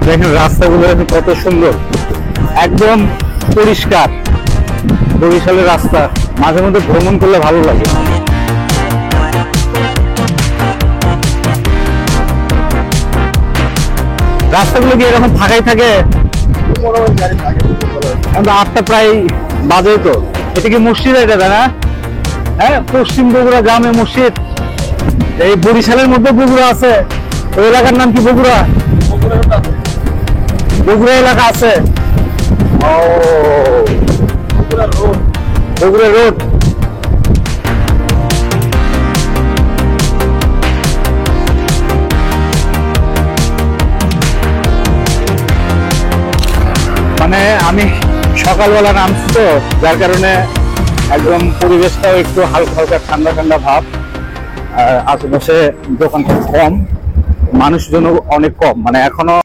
দেখেন রাস্তাগুলো কত সুন্দর, একদম পরিষ্কার। বরিশালের রাস্তা মাঝে মধ্যে ভ্রমণ করলে ভালো লাগে। রাস্তাগুলো কি এরকম ফাঁকাই থাকে? 8টা প্রায় বাজে তো। এটা কি মসজিদ? এটা না? হ্যাঁ, পশ্চিম বগুড়া জামে মসজিদ। এই বরিশালের মধ্যে বগুড়া আছে। ওই এলাকার নাম কি? বগুড়া বগুড়া এলাকা আছে। ও, বগুড়া রোড। মানে আমি সকালবেলা নামছি তো, যার কারণে একদম পরিবেশটাও একটু হালকা হালকা ঠান্ডা ঠান্ডা ভাব। আর আশেপাশে দোকানপাট কম, মানুষজন অনেক কম, মানে এখনো